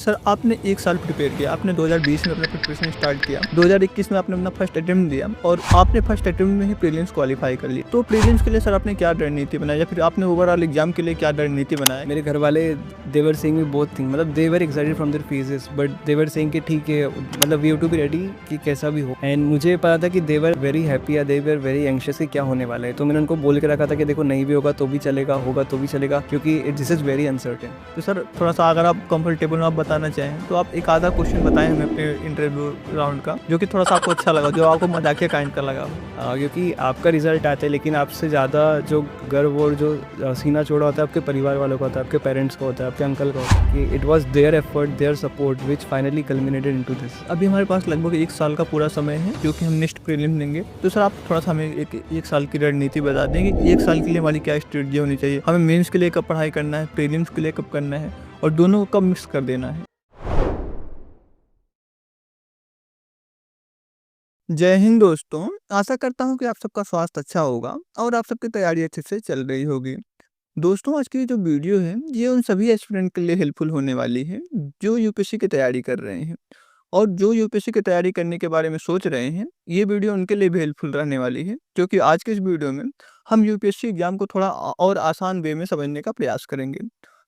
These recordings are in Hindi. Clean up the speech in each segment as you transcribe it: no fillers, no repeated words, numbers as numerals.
सर आपने 1 साल प्रिपेयर किया, आपने 2020 में अपना प्रिपरेशन स्टार्ट किया, 2021 में आपने अपना फर्स्ट अटेम्प्ट दिया और आपने फर्स्ट अटेम्प्ट में ही प्रीलिम्स क्वालीफाई कर लिया। तो प्रीलिम्स के लिए सर आपने क्या रणनीति बनाई या फिर आपने ओवरऑल एग्जाम के लिए क्या रणनीति बनाया? मेरे घर वाले they were saying me both thing, मतलब they were excited from their faces, but they were saying कि ठीक है, मतलब we have to be ready कि कैसा भी हो। एंड मुझे पता था कि दे वर वेरी हैप्पी या दे वर वेरी एंशियस कि क्या होने वाला है। तो मैंने उनको बोल के रखा था कि देखो नहीं भी होगा तो भी चलेगा, होगा तो भी चलेगा, क्योंकि दिस इज़ वेरी अनसर्टेन। तो सर थोड़ा सा अगर आप कंफर्टेबल में आप बताना चाहें तो आप एक आधा क्वेश्चन बताएं हमें अपने इंटरव्यू राउंड का, जो कि थोड़ा सा आपको अच्छा लगा, जो आपको मजाकिया काइंड का लगा। क्योंकि आपका रिजल्ट आता है, लेकिन आपसे ज़्यादा जो गर्व और जो सीना चौड़ा होता है आपके परिवार वालों का होता है, आपके पेरेंट्स का होता है, आपके अंकल का होता है, कि it was there effort, their support which finally culminated into this. अभी हमारे पास लगभग 1 साल का पूरा समय है जो कि हम नेक्स्ट प्रीलिम देंगे। तो सर आप थोड़ा सा हमें एक साल की रणनीति बता दें कि 1 साल के लिए हमारी क्या स्ट्रेटजी होनी चाहिए, हमें मेंस के लिए कब पढ़ाई करना है, प्रीलिम्स के लिए कब करना है और दोनों को कब मिक्स कर देना है। जय हिंद दोस्तों, आशा करता हूँ कि आप सबका स्वास्थ्य अच्छा होगा और आप सबकी तैयारी अच्छे से चल रही होगी। दोस्तों आज की जो वीडियो है ये उन सभी एस्पिरेंट के लिए हेल्पफुल होने वाली है जो यूपीएससी की तैयारी कर रहे हैं और जो यूपीएससी की तैयारी करने के बारे में सोच रहे हैं। ये वीडियो उनके लिए भी हेल्पफुल रहने वाली है, क्योंकि आज के इस वीडियो में हम यूपीएससी एग्जाम को थोड़ा और आसान वे में समझने का प्रयास करेंगे।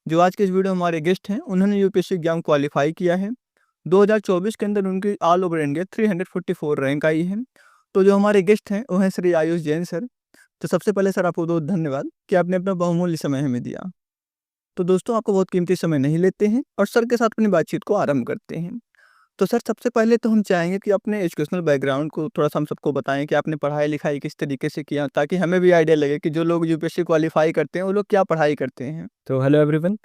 जो आज के इस वीडियो हमारे गेस्ट हैं उन्होंने यूपीएससी एग्जाम क्वालिफाई किया है। 2024 के अंदर उनकी ऑल ओवर इंडिया 344 रैंक आई है। तो जो हमारे गेस्ट हैं वो हैं श्री आयुष जैन सर। तो सबसे पहले सर आपको बहुत धन्यवाद कि आपने अपना बहुमूल्य समय हमें दिया। तो दोस्तों आपको बहुत कीमती समय नहीं लेते हैं और सर के साथ अपनी बातचीत को आरंभ करते हैं। तो सर सबसे पहले तो हम चाहेंगे कि अपने एजुकेशनल बैकग्राउंड को थोड़ा-सा हम सबको बताएँ कि आपने पढ़ाई-लिखाई किस तरीके से किया, ताकि हमें भी आइडिया लगे कि जो लोग यूपीएससी क्वालीफाई करते हैं, वो लोग क्या पढ़ाई करते हैं। तो hello everyone,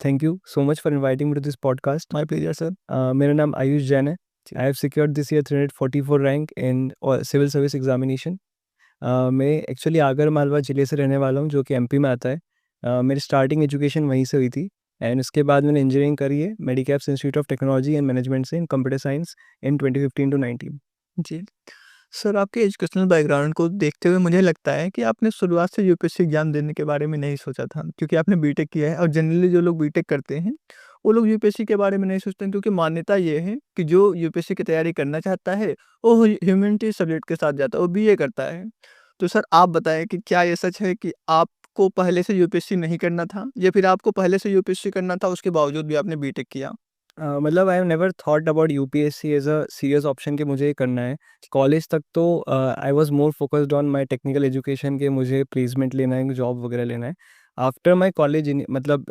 thank you so much for inviting me to this podcast. My pleasure sir. मेरा नाम आयुष जैन है। I have secured this year 344 rank in civil service examination. मैं एक्चुअली आगर मालवा ज़िले से रहने वाला हूँ, जो कि एमपी में आता है। मेरी स्टार्टिंग एजुकेशन वहीं से हुई थी एंड उसके बाद मैंने इंजीनियरिंग करी है Medicaps institute of technology and management से in computer science in 2015 to 19। जी। सर आपके एजुकेशनल बैकग्राउंड को देखते हुए मुझे लगता है कि आपने शुरुआत से यूपीएससी एग्ज़ाम देने के बारे में नहीं सोचा था, क्योंकि आपने बीटेक किया है और जनरली जो लोग बीटेक करते हैं, वो लोग यूपीएससी के बारे में नहीं सोचते हैं, क्योंकि मान्यता ये है कि जो यूपीएससी की तैयारी करना चाहता है, वो ह्यूमैनिटीज़ सब्जेक्ट के साथ जाता है, वो बीए करता है। तो सर आप बताएँ कि क्या ये सच है कि आपको पहले से यूपीएससी नहीं करना था या फिर आपको पहले से यूपीएससी करना था, उसके बावजूद भी आपने बीटेक किया? मतलब I have never thought about UPSC as a serious option कि मुझे ये करना है। कॉलेज तक तो I was more focused on my technical education कि मुझे प्लेसमेंट लेना है, जॉब वगैरह लेना है। आफ्टर माय कॉलेज मतलब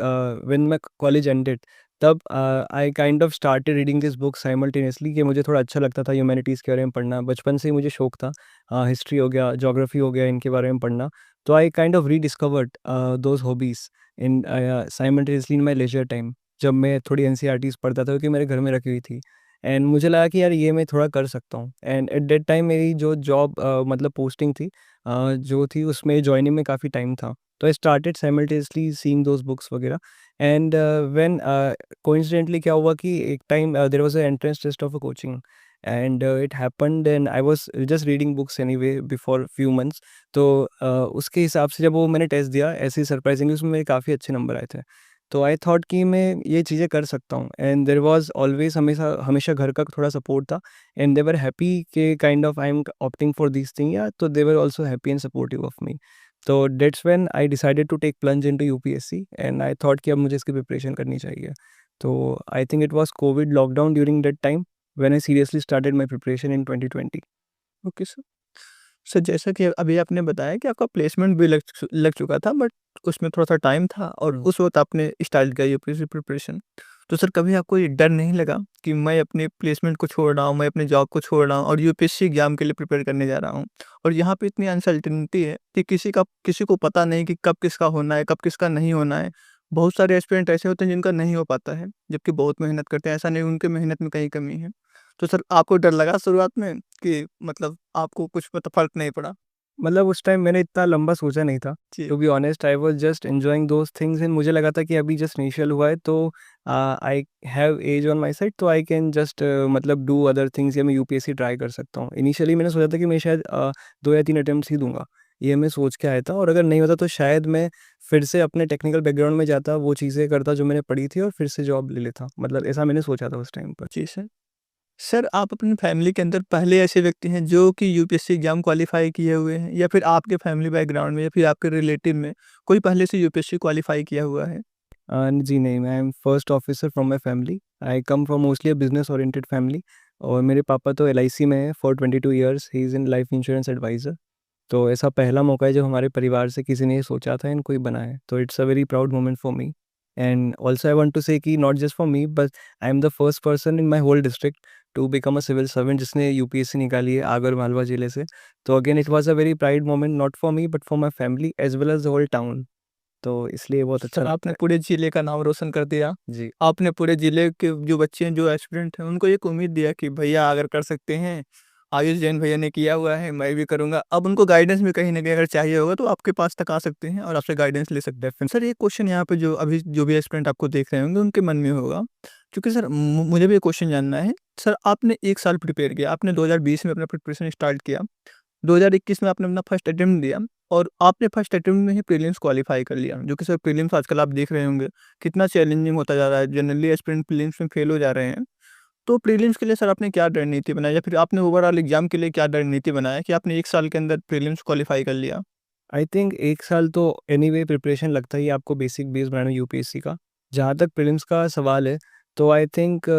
व्हेन माय कॉलेज एंडेड, तब I kind of started reading this book simultaneously कि मुझे थोड़ा अच्छा लगता था ह्यूमैनिटीज़ के बारे में पढ़ना। बचपन से ही मुझे शौक था, हिस्ट्री हो गया, ज्योग्राफी हो गया, इनके बारे में पढ़ना। तो आई kind of rediscovered those hobbies in simultaneously in my leisure time, जब मैं थोड़ी एनसीईआरटीज़ पढ़ता था, क्योंकि मेरे घर में रखी हुई थी। एंड मुझे लगा कि यार ये मैं थोड़ा कर सकता हूँ। एंड एट दैट टाइम मेरी जो जॉब मतलब पोस्टिंग थी, जो थी उसमें जॉइनिंग में काफ़ी टाइम था। तो I started simultaneously seeing those books वगैरह। एंड व्हेन कोइंसिडेंटली क्या हुआ कि एक time there was a entrance test of a coaching and it happened and I was just reading books anyway before few months. तो उसके हिसाब से जब वो मैंने टेस्ट दिया, ऐसे ही सरप्राइजिंगली उसमें मेरे काफ़ी अच्छे नंबर आए थे। तो आई थॉट कि मैं ये चीज़ें कर सकता हूँ एंड देयर वाज़ ऑलवेज़ हमेशा हमेशा घर का थोड़ा सपोर्ट था एंड दे वर हैप्पी कि kind of I am opting for this thing, या तो दे वर also happy and supportive of me. तो that's when I decided to take plunge into UPSC and I thought कि अब मुझे इसकी प्रिपरेशन करनी चाहिए। तो I think it was COVID lockdown during that time when I seriously started my preparation in 2020। Okay sir. Sir जैसा कि अभी आपने बताया कि आपका प्लेसमेंट भी लग चुका था, बट उसमें थोड़ा-सा टाइम था और उस वक़्त आपने स्टार्ट किया यूपीएससी प्रिपरेशन। तो सर कभी आपको ये डर नहीं लगा कि मैं अपने प्लेसमेंट को छोड़ रहा हूँ, मैं अपनी जॉब को छोड़ रहा हूँ और यूपीएससी एग्ज़ाम के लिए प्रिपेयर करने जा रहा हूँ? और यहाँ पे इतनी अनसर्टेनिटी है कि किसी को पता नहीं कि कब किसका होना है, कब किसका नहीं होना है। बहुत सारे एस्पिरेंट ऐसे होते हैं जिनका नहीं हो पाता है, जबकि बहुत मेहनत करते हैं, ऐसा नहीं उनकी मेहनत में कहीं कमी है। तो सर आपको डर लगा शुरुआत में कि मतलब आपको कुछ मतलब फ़र्क नहीं पड़ा? मतलब उस टाइम मैंने इतना लंबा सोचा नहीं था। जी। To be honest I was just enjoying those things and मुझे लगा था कि अभी जस्ट इनिशियल हुआ है, तो I have edge on my side, तो आई कैन जस्ट मतलब डू अदर थिंग्स, या मैं यूपीएससी ट्राई कर सकता हूँ। इनिशियली मैंने सोचा था कि मैं शायद 2 या 3 अटेम्प्ट्स ही दूँगा ये मैं सोच के आया था, और अगर नहीं होता तो शायद मैं फिर से अपने टेक्निकल बैकग्राउंड में जाता, वो चीज़ें करता जो मैंने पढ़ी थी और फिर से जॉब ले लेता। मतलब ऐसा मैंने सोचा था उस टाइम पर। जी सर। सर, आप अपनी फैमिली के अंदर पहले ऐसे व्यक्ति हैं जो कि यूपीएससी एग्ज़ाम क्वालीफ़ाई किए हुए हैं, या फिर आपके फैमिली बैकग्राउंड में या फिर आपके रिलेटिव में कोई पहले से यूपीएससी क्वालीफ़ाई किया हुआ है? जी नहीं, मैं am first officer from my family. I come from mostly a business oriented family, और मेरे पापा तो एलआईसी में है for 22 years, he is in life insurance advisor. तो ऐसा पहला मौका है जब हमारे परिवार से किसी ने ये सोचा था एंड कोई बना है, तो it's a very proud moment for me. And also I want to say कि not just for me, but I am the first person in my whole district to become a civil servant जिसने यूपीएससी निकाली है आगर मालवा ज़िले से। तो again it was a very pride moment, not for me but for my family as well as the whole town. तो इसलिए बहुत अच्छा सर, लगता आपने है। पूरे ज़िले का नाम रोशन कर दिया। जी। आपने पूरे ज़िले के जो बच्चे हैं, जो एस्पिरेंट हैं, उनको एक उम्मीद दिया कि भैया अगर कर सकते हैं, आयुष जैन भैया ने किया हुआ है, मैं भी करूँगा। अब उनको गाइडेंस भी कहीं न कहीं अगर चाहिए होगा तो आपके पास तक आ सकते हैं और आपसे गाइडेंस ले सकते हैं। सर, एक क्वेश्चन यहाँ पे जो अभी जो भी एस्पिरेंट आपको देख रहे होंगे उनके मन में होगा, क्योंकि सर मुझे भी ये क्वेश्चन जानना है। सर, आपने 1 साल प्रिपेयर किया, आपने 2020 में अपना प्रिपरेशन स्टार्ट किया, 2021 में आपने अपना फर्स्ट अटेम्प्ट दिया और आपने फर्स्ट अटेम्प्ट में ही प्रीलिम्स क्वालीफाई कर लिया, जो कि सर प्रीलिम्स आजकल आप देख रहे होंगे कितना चैलेंजिंग होता जा रहा है। जनरली एस्पिरेंट प्रीलिम्स में फेल हो जा रहे हैं। तो प्रीलिम्स के लिए सर आपने क्या रणनीति बनाई, या फिर आपने ओवरऑल एग्जाम के लिए क्या रणनीति बनाया कि आपने 1 साल के अंदर प्रीलिम्स क्वालीफाई कर लिया? आई थिंक 1 साल तो एनीवे प्रिपरेशन लगता ही है आपको बेसिक बेस बनाने में यूपीएससी का। जहाँ तक प्रीलिम्स का सवाल है, तो आई थिंक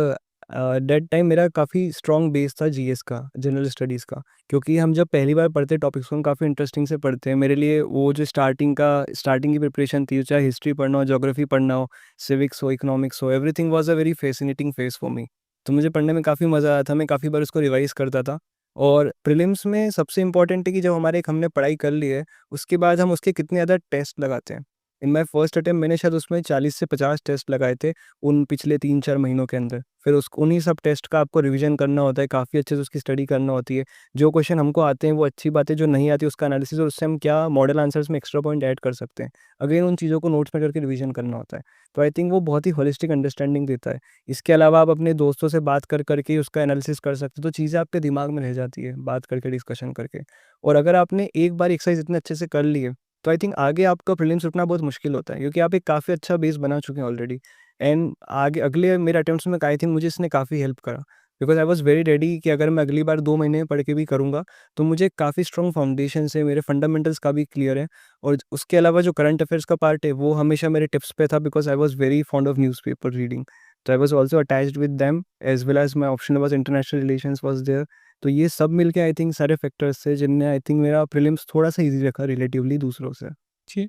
दैट टाइम मेरा काफ़ी स्ट्रॉन्ग बेस था जीएस का, जनरल स्टडीज़ का। क्योंकि हम जब पहली बार पढ़ते टॉपिक्स को हम काफ़ी इंटरेस्टिंग से पढ़ते हैं। मेरे लिए वो जो स्टार्टिंग की प्रिपरेशन थी, चाहे हिस्ट्री पढ़ना हो, ज्योग्राफी पढ़ना हो, सिविक्स हो, इकोनॉमिक्स हो, everything was a very fascinating phase for me. तो मुझे पढ़ने में काफ़ी मज़ा आया था, मैं काफ़ी बार उसको रिवाइज़ करता था। और प्रीलिम्स में सबसे इम्पोर्टेंट है कि जब हमारे एक हमने पढ़ाई कर ली है, उसके बाद हम उसके कितने ज़्यादा टेस्ट लगाते हैं। इन माय फर्स्ट अटेम्प्ट मैंने शायद उसमें 40 से 50 टेस्ट लगाए थे, उन पिछले 3-4 महीनों के अंदर। फिर उस उन्हीं सब टेस्ट का आपको रिवीजन करना होता है, काफ़ी अच्छे से उसकी स्टडी करना होती है। जो क्वेश्चन हमको आते हैं वो अच्छी बात है, जो नहीं आती उसका एनालिसिस और उससे हम क्या मॉडल आंसर्स में एक्स्ट्रा पॉइंट ऐड कर सकते हैं। अगेन उन चीज़ों को नोट्स में करके रिवीजन करना होता है। तो आई थिंक वो बहुत ही होलिस्टिक अंडरस्टैंडिंग देता है। इसके अलावा आप अपने दोस्तों से बात कर के उसका एनालिसिस कर सकते हो, तो चीज़ें आपके दिमाग में रह जाती है, बात करके, डिस्कशन करके। और अगर आपने एक बार एक्सरसाइज इतने अच्छे से कर ली है, तो आई थिंक आगे आपका प्रीलिम्स रुकना बहुत मुश्किल होता है, क्योंकि आप एक काफ़ी अच्छा बेस बना चुके हैं ऑलरेडी। एंड आगे अगले मेरे अटेम्प्ट्स में आई थिंक मुझे इसने काफ़ी हेल्प करा, because I was very ready कि अगर मैं अगली बार 2 महीने पढ़ के भी करूँगा, तो मुझे काफ़ी स्ट्रॉन्ग फाउंडेशन से मेरे फंडामेंटल्स काफ़ी क्लियर है। और उसके अलावा जो करंट अफेयर्स का पार्ट है, वो हमेशा मेरे टिप्स पे था, because I was very fond of newspaper reading. तो I was also attached with them, as well as my option was international relations was there. तो ये सब मिलके आई थिंक सारे फैक्टर्स थे जिनने आई थिंक मेरा प्रीलिम्स थोड़ा-सा ईज़ी रखा रिलेटिवली दूसरों से। जी।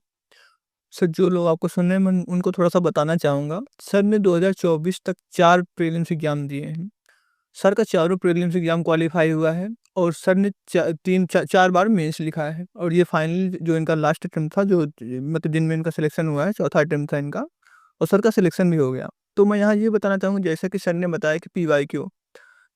सर, जो लोग आपको सुन रहे हैं, मैं उनको थोड़ा-सा बताना चाहूँगा। सर ने 2024 तक 4 प्रीलिम्स एग्ज़ाम दिए हैं। सर का चारों प्रीलिम्स एग्ज़ाम क्वालीफाई हुआ है और सर ने 4 बार मेंस लिखा है, और ये फाइनल जो इनका लास्ट अटेम्प्ट था, जो मतलब जिनमें इनका सिलेक्शन हुआ है, चौथा अटेम्प्ट था इनका, और सर का सिलेक्शन भी हो गया। तो मैं यहाँ ये बताना चाहूँगा, जैसा कि सर ने बताया कि पीवाईक्यू,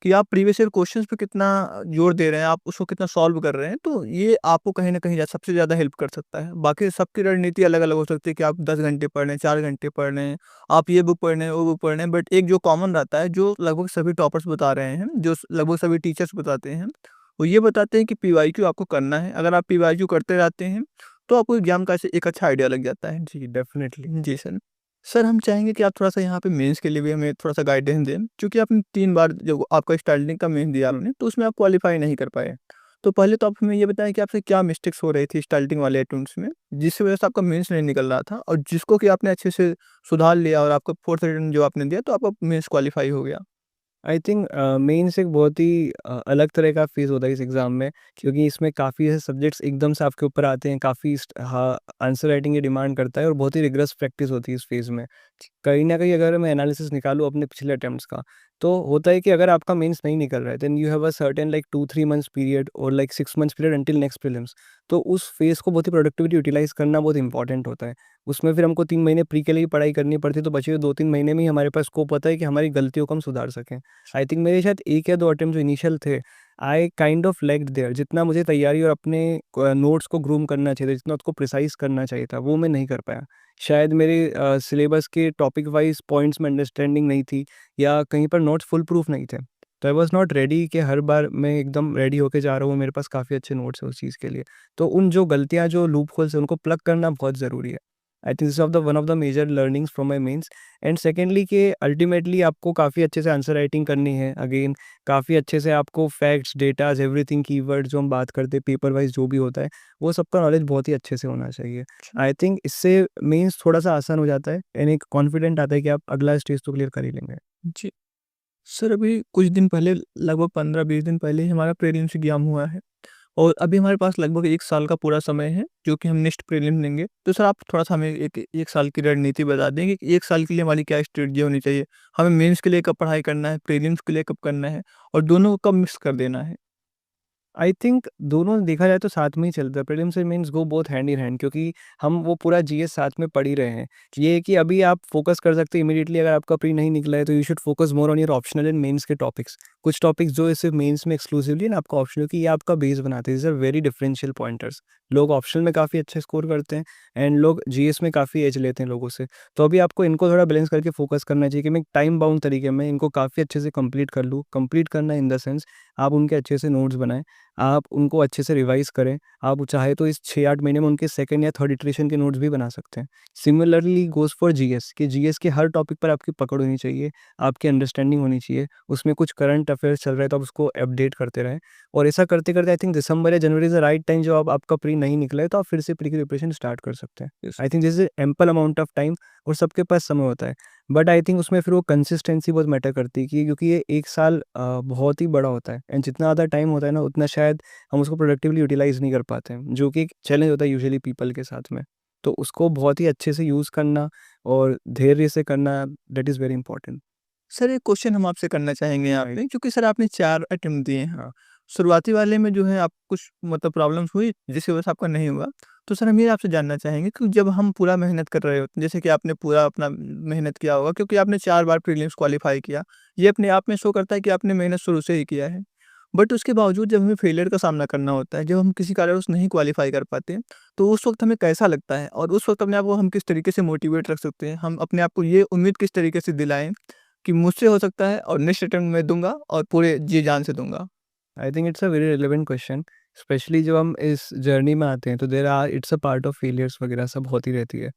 कि आप प्रीवियस ईयर क्वेश्चंस पे कितना जोर दे रहे हैं, आप उसको कितना सॉल्व कर रहे हैं, तो ये आपको कहीं न कहीं सबसे ज़्यादा हेल्प कर सकता है। बाकी सबकी रणनीति अलग-अलग हो सकती है कि आप 10 घंटे पढ़ रहे हैं, 4 घंटे पढ़ रहे हैं, आप ये बुक पढ़ रहे हैं, वो बुक पढ़ रहे हैं, बट एक जो कॉमन रहता है, जो लगभग सभी टॉपर्स बता रहे हैं, जो लगभग सभी टीचर्स बताते हैं, वो ये बताते हैं कि पीवाईक्यू आपको करना है। अगर आप पीवाईक्यू करते रहते हैं, तो आपको एग्ज़ाम का ऐसे एक अच्छा आइडिया लग जाता है। जी, डेफ़िनिटली। जी सर। सर, हम चाहेंगे कि आप थोड़ा-सा यहाँ पे मेंस के लिए भी हमें थोड़ा-सा गाइडेंस दें, क्योंकि आपने 3 बार जब आपका स्टार्टिंग का मेंस दिया आपने, तो उसमें आप क्वालीफाई नहीं कर पाए। तो पहले तो आप हमें ये बताएँ कि आपसे क्या मिस्टेक्स हो रही थी स्टार्टिंग वाले अटेम्प्ट्स में, जिसकी वजह से आपका मेंस नहीं निकल रहा था, और जिसको कि आपने अच्छे से सुधार लिया और आपका 4th अटेम्प्ट जो आपने दिया, तो आपका मेंस क्वालीफाई हो गया। आई थिंक मेंस एक बहुत ही अलग तरह का फ़ेज़ होता है इस एग्ज़ाम में, क्योंकि इसमें काफ़ी ऐसे सब्जेक्ट्स एकदम से आपके ऊपर आते हैं, काफ़ी आंसर राइटिंग की डिमांड करता है और बहुत ही रिगरस प्रैक्टिस होती है इस फ़ेज़ में। कहीं न कहीं अगर मैं एनालिसिस निकालूँ अपने पिछले अटेम्प्ट्स का, तो होता है कि अगर आपका मेंस नहीं निकल रहा है, then you have a certain like 2-3 months period और like 6 months period until next prelims. तो उस फ़ेज़ को बहुत ही प्रोडक्टिविटी यूटिलाइज़ करना बहुत इंपॉर्टेंट होता है। उसमें फिर हमको 3 महीने प्री के लिए पढ़ाई करनी पड़ती है, तो बचे हुए 2-3 महीने में ही हमारे पास स्कोप होता है कि हमारी गलतियों को हम सुधार सकें। आई थिंक मेरे शायद 1 या 2 अटेम्प्ट जो इनिशियल थे, I kind of lagged there. जितना मुझे तैयारी और अपने नोट्स को ग्रूम करना चाहिए था, जितना उसको प्रिसाइज़ करना चाहिए था, वो मैं नहीं कर पाया। शायद मेरे सिलेबस के टॉपिक वाइज़ पॉइंट्स में अंडरस्टैंडिंग नहीं थी, या कहीं पर नोट्स फुल प्रूफ नहीं थे। तो आई वाज़ नॉट रेडी कि हर बार मैं एकदम रेडी होके जा रहा हूँ, मेरे पास काफ़ी अच्छे नोट्स हैं उस चीज़ के लिए। तो उन जो गलतियाँ, जो लूप होल्स हैं, उनको प्लग करना बहुत ज़रूरी है। I think this of the one of the major learnings from my mains. And secondly कि अल्टीमेटली आपको काफ़ी अच्छे से आंसर राइटिंग करनी है। अगेन काफ़ी अच्छे से आपको फैक्ट्स, डेटाज़, एवरीथिंग, कीवर्ड्स जो हम बात करते हैं पेपर वाइज़ जो भी होता है, वो सबका नॉलेज बहुत ही अच्छे से होना चाहिए। आई थिंक इससे मेंस थोड़ा-सा आसान हो जाता है एंड एक कॉन्फिडेंट आता है कि आप अगला स्टेज तो क्लियर कर ही लेंगे। जी। सर, अभी कुछ दिन पहले, लगभग 15-20 दिन पहले ही हमारा प्रीलिम्स एग्ज़ाम हुआ है और अभी हमारे पास लगभग 1 साल का पूरा समय है, जो कि हम नेक्स्ट प्रीलिम्स देंगे। तो सर, आप थोड़ा-सा हमें एक 1 साल की रणनीति बता दें कि 1 साल के लिए हमारी क्या स्ट्रेटजी होनी चाहिए? हमें मेंस के लिए कब पढ़ाई करना है, प्रीलिम्स के लिए कब करना है और दोनों को कब मिक्स कर देना है? आई थिंक दोनों देखा जाए तो साथ में ही चलता है। Prelims and mains go both hand in hand, क्योंकि हम वो पूरा जीएस साथ में पढ़ ही रहे हैं। ये है कि अभी आप फोकस कर सकते हैं इमीडिएटली, अगर आपका प्री नहीं निकला है तो you should focus more on your optional and mains के टॉपिक्स। कुछ टॉपिक्स जो सिर्फ मेंस में एक्सक्लूसिवली ना आपका ऑप्शनल, कि ये आपका बेस बनाते हैं। These are very differential pointers. लोग ऑप्शनल में काफ़ी अच्छे स्कोर करते हैं एंड लोग जीएस में काफ़ी एज लेते हैं लोगों से। तो अभी आपको इनको थोड़ा बैलेंस करके फोकस करना चाहिए कि मैं टाइम बाउंड तरीके में इनको काफ़ी अच्छे से कंप्लीट कर लूँ। कंप्लीट करना इन द सेंस आप उनके अच्छे से नोट्स बनाएँ, आप उनको अच्छे से रिवाइज़ करें। आप चाहे तो इस 6-8 महीने में उनके सेकंड या थर्ड इटरेशन के नोट्स भी बना सकते हैं। सिमिलरली गोज़ फॉर जीएस, कि जीएस के हर टॉपिक पर आपकी पकड़ होनी चाहिए, आपकी अंडरस्टैंडिंग होनी चाहिए। उसमें कुछ करंट अफेयर्स चल रहा है तो आप उसको अपडेट करते रहें और ऐसा करते-करते आई थिंक दिसंबर या जनवरी इज़ द राइट टाइम, जब आपका प्री नहीं निकला है तो आप फिर से प्री की प्रिपरेशन स्टार्ट कर सकते हैं। Yes. I think this is ample amount of time और सबके पास समय होता है। बट आई थिंक उसमें फिर वो कंसिस्टेंसी बहुत मैटर करती है, कि क्योंकि ये 1 साल बहुत ही बड़ा होता है एंड जितना ज़्यादा टाइम होता है ना, उतना शायद हम उसको प्रोडक्टिवली यूटिलाइज़ नहीं कर पाते हैं, जो कि एक चैलेंज होता है यूजुअली पीपल के साथ में। तो उसको बहुत ही अच्छे से यूज़ करना और धैर्य से करना, that is very important. Sir, एक क्वेश्चन हम आपसे करना चाहेंगे यहाँ राइट। पे, क्योंकि सर आपने 4 अटेम्प्ट दिए हैं। शुरुआती वाले में जो है आप कुछ मतलब प्रॉब्लम्स हुई जिसकी वजह से आपका नहीं हुआ। तो सर, हम ये आपसे जानना चाहेंगे कि जब हम पूरा मेहनत कर रहे होते हैं, जैसे कि आपने पूरा अपना मेहनत किया होगा क्योंकि आपने 4 बार प्रीलिम्स क्वालीफाई किया। ये अपने आप में शो करता है कि आपने मेहनत शुरू से ही किया है। बट उसके बावजूद जब हमें फेलियर का सामना करना होता है, जब हम किसी कारणवश नहीं क्वालीफाई कर पाते, तो उस वक़्त हमें कैसा लगता है? और उस वक़्त अपने आप को हम किस तरीके से मोटिवेट रख सकते हैं? हम अपने आप को ये उम्मीद किस तरीके से दिलाएँ कि मुझसे हो सकता है और नेक्स्ट अटेम्प्ट मैं दूँगा और पूरे जी-जान से दूँगा? I think it's a very relevant question, specially जब हम इस जर्नी में आते हैं तो there are it's a part of failures वगैरह सब होती रहती है।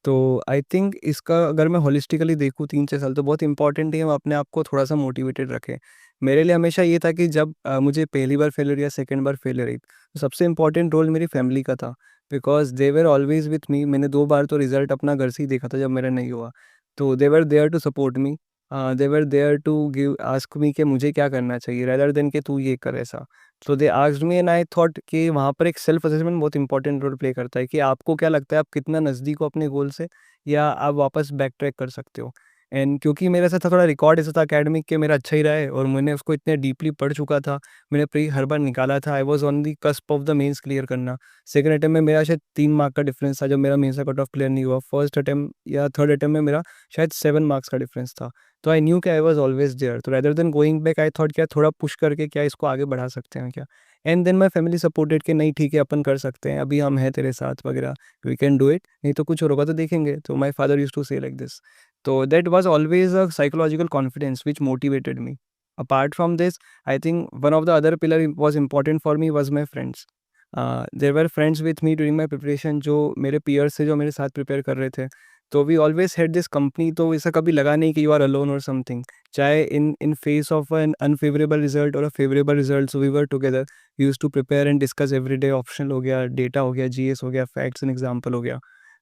तो आई थिंक इसका अगर मैं होलिस्टिकली देखूँ 3-6 साल, तो बहुत इंपॉर्टेंट है हम अपने आप को थोड़ा-सा मोटिवेटेड रखें। मेरे लिए हमेशा ये था कि जब मुझे पहली बार फेलियर या सेकंड बार फेलियर आई, तो सबसे इम्पोर्टेंट रोल मेरी फैमिली का था, because they were always with me. मैंने 2 बार तो रिज़ल्ट अपना घर से ही देखा था जब मेरा नहीं हुआ। तो दे were there to support me, they were there to give ask me कि मुझे क्या करना चाहिए रेदर देन कि तू ये कर ऐसा। So they asked me and I thought कि वहाँ पर एक सेल्फ असेसमेंट बहुत इंपॉर्टेंट रोल प्ले करता है, कि आपको क्या लगता है आप कितना नज़दीक हो अपने गोल से, या आप वापस बैक ट्रैक कर सकते हो। एंड क्योंकि मेरे साथ थोड़ा रिकॉर्ड ऐसा था एकेडमिक के, मेरा अच्छा ही रहा है और मैंने उसको इतने डीपली पढ़ चुका था, मैंने प्री हर बार निकाला था, I was on the cusp of the mains clear करना। सेकंड अटेम्प्ट में मेरा शायद 3 मार्क का डिफरेंस था जब मेरा मेंस का कट ऑफ क्लियर नहीं हुआ। फर्स्ट अटेम्प्ट या थर्ड अटेम्प्ट में मेरा शायद 7 मार्क्स का डिफरेंस था। तो आई न्यू कि आई वाज़ ऑलवेज़ देयर, तो rather than going back I thought क्या थोड़ा पुश करके क्या इसको आगे बढ़ा सकते हैं क्या? And then my family supported कि नहीं ठीक है अपन कर सकते हैं, अभी हम हैं तेरे साथ वगैरह, वी कैन डू इट, नहीं तो कुछ और होगा तो देखेंगे। तो माय फादर यूज्ड टू से like this. So that was always a psychological confidence which motivated me. Apart from this, I think one of the other pillar was important for me was my friends. There were friends with me during my preparation जो मेरे peers थे जो मेरे साथ prepare कर रहे थे. तो we always had this company, तो ऐसा कभी लगा नहीं कि you are alone or something. चाहे in face of an unfavorable result or a favorable result, so we were together. We used to prepare and discuss every day, optional हो गया, data हो गया, GS हो गया, facts and example हो गया.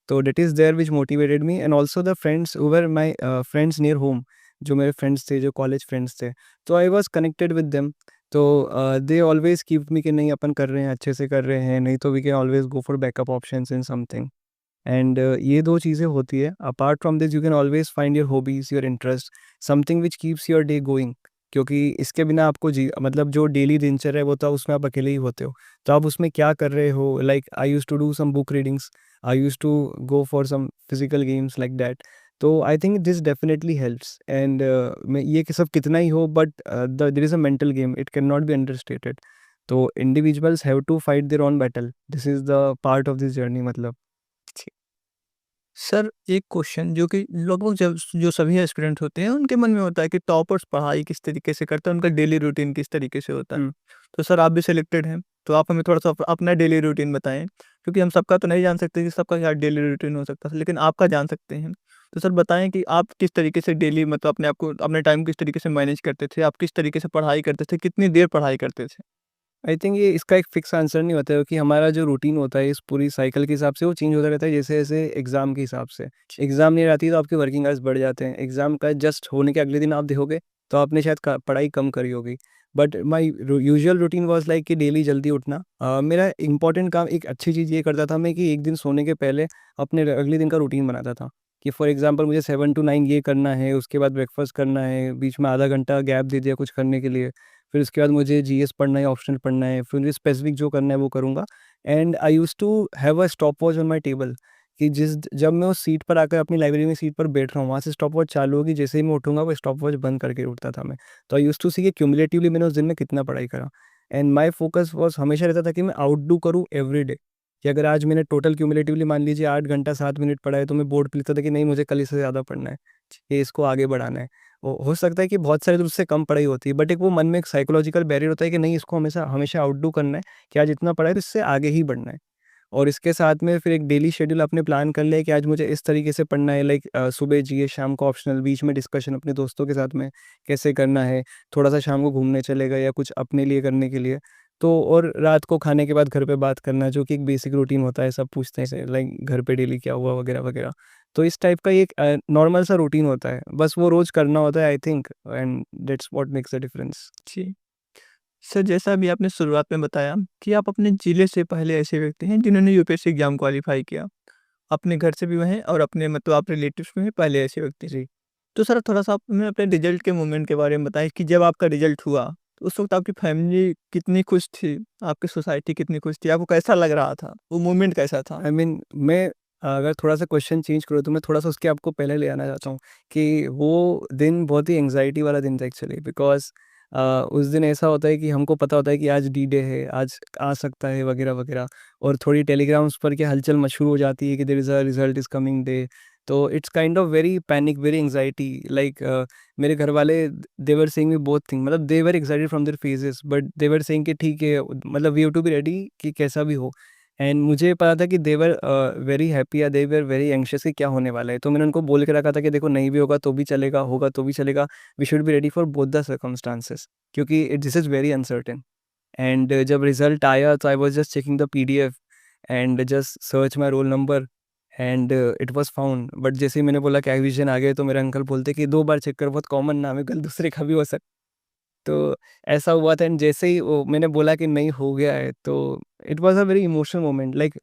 तो that is there which motivated me and also the friends who were my friends near home, जो मेरे फ्रेंड्स थे, जो कॉलेज फ्रेंड्स थे, तो I was connected with them. तो दे ऑलवेज़ कीप मी कि नहीं अपन कर रहे हैं, अच्छे से कर रहे हैं, नहीं तो we can always go for backup options in something. And ये 2 चीज़ें होती है। Apart from this you can always find your hobbies, your interest, something which keeps your day going, क्योंकि इसके बिना आपको जी मतलब जो डेली दिनचर्या है वो तो उसमें आप अकेले ही होते हो। तो आप उसमें क्या कर रहे हो, like I used to do some book readings, I used to go for some physical games like that. तो I think this definitely helps and मैं ये कि सब कितना ही हो but the there is a mental game, it can not be understated. तो individuals have to fight their own battle, this is the part of this journey मतलब। जी। सर एक क्वेश्चन जो कि लगभग जब जो सभी एस्पिरेंट होते हैं उनके मन में होता है कि टॉपर्स पढ़ाई किस तरीके से करते हैं, उनका डेली रूटीन किस तरीके से होता है। हुँ। तो सर आप भी सिलेक्टेड हैं, तो आप हमें थोड़ा-सा अपना डेली रूटीन बताएँ? क्योंकि हम सबका तो नहीं जान सकते कि सबका क्या डेली रूटीन हो सकता है, लेकिन आपका जान सकते हैं। तो सर बताएँ कि आप किस तरीके से डेली मतलब अपने आप को अपने टाइम किस तरीके से मैनेज करते थे? आप किस तरीके से पढ़ाई करते थे? कितनी देर पढ़ाई करते थे? आई थिंक ये इसका एक फिक्स आंसर नहीं होता है क्योंकि हमारा जो रूटीन होता है इस पूरी साइकिल के हिसाब से वो चेंज होता रहता है जैसे-जैसे एग्ज़ाम के हिसाब से। एग्ज़ाम नहीं आती तो आपके वर्किंग आवर्स बढ़ जाते हैं। एग्ज़ाम का जस्ट होने के अगले दिन आप देखोगे तो आपने शायद क पढ़ाई कम करी होगी। But my usual routine was like कि डेली जल्दी उठना। मेरा इम्पोर्टेंट काम एक अच्छी चीज़ ये करता था मैं कि एक दिन सोने के पहले अपने अगले दिन का रूटीन बनाता था। कि फॉर एग्ज़ाम्पल मुझे 7 टू 9 ये करना है, उसके बाद ब्रेकफ़ास्ट करना है, बीच में आधा घंटा गैप दे दिया कुछ करने के लिए। फिर उसके बाद मुझे जीएस पढ़ना है, ऑप्शनल पढ़ना है, फिर मुझे स्पेसिफिक जो करना है वो करूँगा। And I used to have a stopwatch on my table कि जब मैं उस सीट पर आकर अपनी लाइब्रेरी में सीट पर बैठ रहा हूँ, वहाँ से स्टॉपवॉच चालू होगी, जैसे ही मैं उठूँगा वो स्टॉपवॉच बंद करके उठता था मैं। तो आई यूज्ड टू सी कि क्युमुलेटिवली मैंने उस दिन में कितना पढ़ाई करा। एंड माय फोकस वाज़ हमेशा रहता था कि मैं आउटडू करूँ एवरीडे। कि अगर आज मैंने टोटल क्युमुलेटिवली मान लीजिए 8 घंटा 7 मिनट पढ़ा है, तो मैं बोर्ड पे लिखता था कि नहीं मुझे कल इससे ज़्यादा पढ़ना है, ये इसको आगे बढ़ाना है। हो सकता है कि बहुत सारे तो उससे कम पढ़ाई होती है, बट एक वो मन में एक साइकोलॉजिकल बैरियर होता है कि नहीं इसको हमेशा हमेशा आउटडू करना है, कि आज इतना पढ़ा है तो इससे आगे ही बढ़ना है। और इसके साथ में फिर एक डेली शेड्यूल आपने प्लान कर लिया कि आज मुझे इस तरीके से पढ़ना है, लाइक सुबह जीएस, शाम को ऑप्शनल, बीच में डिस्कशन अपने दोस्तों के साथ में कैसे करना है, थोड़ा-सा शाम को घूमने चले गए या कुछ अपने लिए करने के लिए। तो और रात को खाने के बाद घर पे बात करना जो कि एक बेसिक रूटीन होता है, सब पूछते हैं ऐसे लाइक घर पे डेली क्या हुआ वगैरह-वगैरह। तो इस टाइप का ये एक नॉर्मल सा रूटीन होता है, बस वो रोज़ करना होता है I think and that's what makes the difference. जी। सर जैसा अभी आपने शुरुआत में बताया कि आप अपने जिले से पहले ऐसे व्यक्ति हैं जिन्होंने यूपीएससी एग्ज़ाम क्वालीफाई किया। अपने घर से भी वह हैं और अपने मतलब आप रिलेटिव्स में भी पहले ऐसे व्यक्ति थे। जी। तो सर थोड़ा-सा आप हमें अपने रिज़ल्ट के मोमेंट के बारे में बताएँ कि जब आपका रिज़ल्ट हुआ, तो उस वक़्त आपकी फैमिली कितनी खुश थी? आपकी सोसाइटी कितनी खुश थी? आपको कैसा लग रहा था? वो मोमेंट कैसा था? आई मीन मैं अगर थोड़ा-सा क्वेश्चन चेंज करूँ तो मैं थोड़ा-सा उसके आपको पहले ले आना चाहता हूँ कि वो दिन बहुत ही एंग्ज़ायटी वाला दिन था एक्चुअली बिकॉज़ उस दिन ऐसा होता है कि हमको पता होता है कि आज डी-डे है, आज आ सकता है वगैरह-वगैरह और थोड़ी टेलीग्राम्स पर क्या हलचल शुरू हो जाती है कि there is a result is coming day. तो it's kind of very panic, very anxiety like मेरे घरवाले they were saying me both thing मतलब they were excited from their faces but they were saying कि ठीक है मतलब we have to be ready कि कैसा भी हो। एंड मुझे पता था कि दे वर वेरी हैप्पी या दे वर वेरी एंग्शियस कि क्या होने वाला है। तो मैंने उनको बोल के रखा था कि देखो नहीं भी होगा तो भी चलेगा, होगा तो भी चलेगा। We should be ready for both the circumstances क्योंकि this is very uncertain. And जब रिज़ल्ट आया तो I was just checking the PDF and just search my roll number and it was found. But जैसे ही मैंने बोला कि डिवीज़न आ गए तो मेरे अंकल बोलते कि 2 बार चेक कर बहुत कॉमन नाम है, कल दूसरे का भी हो सकता है। तो ऐसा हुआ था एंड जैसे ही वो मैंने बोला कि नहीं हो गया है तो it was a very emotional moment like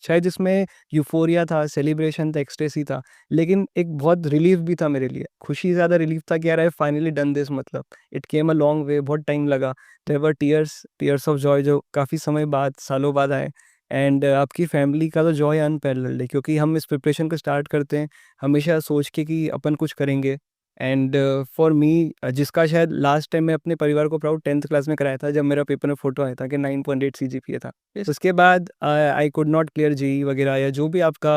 शायद इसमें यूफ़ोरिया था, सेलिब्रेशन था, एक्सटेसी था, लेकिन एक बहुत रिलीफ़ भी था मेरे लिए। खुशी ज़्यादा रिलीफ़ था कि यार I have finally done this मतलब it came a long way बहुत टाइम लगा। There were tears tears of joy जो काफ़ी समय बाद, सालों बाद आए एंड आपकी फैमिली का तो जॉय अनपैरेलल्ड है क्योंकि हम इस प्रिपरेशन को स्टार्ट करते हैं हमेशा सोच के कि अपन कुछ करेंगे। एंड फॉर मी जिसका शायद लास्ट टाइम मैं अपने परिवार को प्राउड 10th क्लास में कराया था जब मेरा पेपर में फ़ोटो आया था कि 9.8 सीजीपीए था। उसके बाद I could not clear JEE वगैरह या जो भी आपका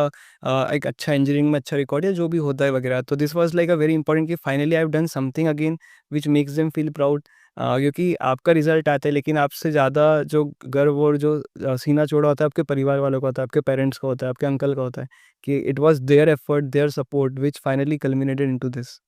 एक अच्छा इंजीनियरिंग में अच्छा रिकॉर्ड या जो भी होता है वगैरह। तो this was like a very important कि finally I have done something again which makes them feel proud. क्योंकि आपका रिज़ल्ट आता है लेकिन आपसे ज़्यादा जो गर्व और जो सीना चौड़ा होता है आपके परिवार वालों का होता है, आपके पेरेंट्स का होता है, आपके अंकल का होता है कि it was their effort, their support which finally culminated into this.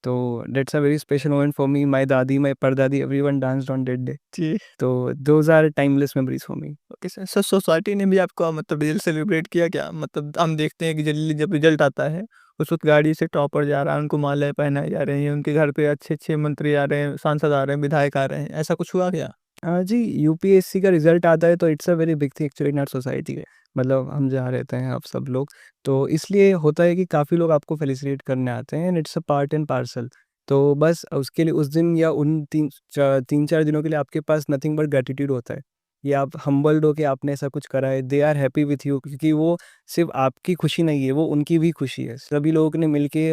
तो that's a very special moment for me, my dadi, my pardadi, everyone danced on that day. जी। तो those are timeless memories for me. Okay sir. Sir society ने भी आपका मतलब रिज़ल्ट सेलिब्रेट किया क्या? मतलब हम देखते हैं कि जल्दी जब रिज़ल्ट आता है, उस वक़्त गाड़ी से टॉपर जा रहा है, उनको मालाएँ पहनाई जा रही हैं, उनके घर पे अच्छे-अच्छे मंत्री आ रहे हैं, सांसद आ रहे हैं, विधायक आ रहे हैं, ऐसा कुछ हुआ क्या? जी, यूपीएससी का रिज़ल्ट आता है तो it's a very big thing actually in our society है। मतलब हम जहाँ रहते हैं आप सब लोग, तो इसलिए होता है कि काफ़ी लोग आपको फेलिसिटेट करने आते हैं and it's a part and parcel. तो बस उसके लिए उस दिन या उन 3-4 दिनों के लिए आपके पास नथिंग बट ग्रैटिट्यूड होता है। कि आप हम्बल्ड हो कि आपने ऐसा कुछ करा है, they are happy with you क्योंकि वो सिर्फ़ आपकी खुशी नहीं है, वो उनकी भी खुशी है। सभी लोगों ने मिलके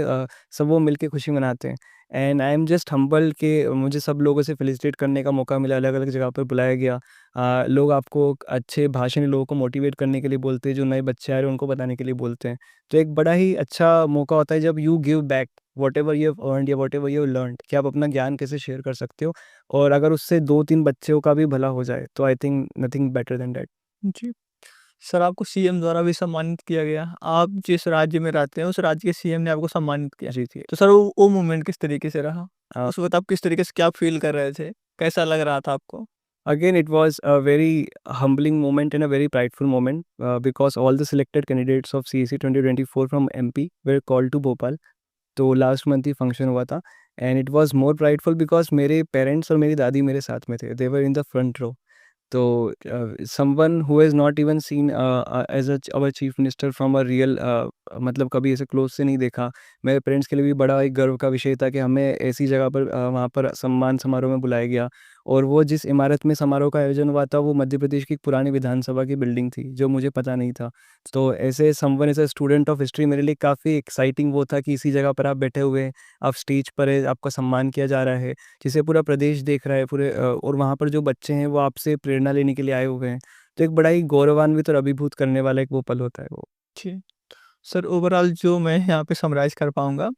सब वो मिलके खुशी मनाते हैं। And I am just humble कि मुझे सब लोगों से फेलिसिटेट करने का मौका मिला, अलग-अलग जगह पर बुलाया गया। लोग आपको अच्छे भाषण लोगों को मोटिवेट करने के लिए बोलते हैं, जो नए बच्चे आ रहे हैं उनको बताने के लिए बोलते हैं। तो एक बड़ा ही अच्छा मौका होता है जब you give back whatever you have earned या व्हाटएवर यू हैव लर्न्ड, कि आप अपना ज्ञान कैसे शेयर कर सकते हो, और अगर उससे 2-3 बच्चों का भी भला हो जाए, तो I think nothing better than that. जी। सर आपको सीएम द्वारा भी सम्मानित किया गया। आप जिस राज्य में रहते हैं उस राज्य के सीएम ने आपको सम्मानित किया। जी, जी। तो सर वो मोमेंट किस तरीके से रहा? अ, उस वक़्त आप किस तरीके से क्या फ़ील कर रहे थे? कैसा लग रहा था आपको? Again, it was a very humbling moment and a very prideful moment, because all the selected candidates of CEC 2024 from MP were called to Bhopal. तो लास्ट मंथ ही फंक्शन हुआ था, and it was more prideful because मेरे पेरेंट्स और मेरी दादी मेरे साथ में थे। They were in the front row. तो someone who has not even seen as our chief minister from a real, मतलब कभी ऐसे क्लोज से नहीं देखा। मेरे पेरेंट्स के लिए भी बड़ा एक गर्व का विषय था कि हमें ऐसी जगह पर वहाँ पर सम्मान समारोह में बुलाया गया, और वो जिस इमारत में समारोह का आयोजन हुआ था वो मध्य प्रदेश की एक पुरानी विधानसभा की बिल्डिंग थी, जो मुझे पता नहीं था। तो ऐसे someone as a student of history मेरे लिए काफ़ी एक्साइटिंग वो था कि इसी जगह पर आप बैठे हुए हैं, आप स्टेज पर हैं, आपका सम्मान किया जा रहा है, जिसे पूरा प्रदेश देख रहा है, और वहाँ पर जो बच्चे हैं वो आपसे प्रेरणा लेने के लिए आए हुए हैं। तो एक बड़ा ही गौरवान्वित और अभिभूत करने वाला एक वो पल होता है वो। जी। सर ओवरऑल जो मैं यहाँ पे समराइज़ कर पाऊँगा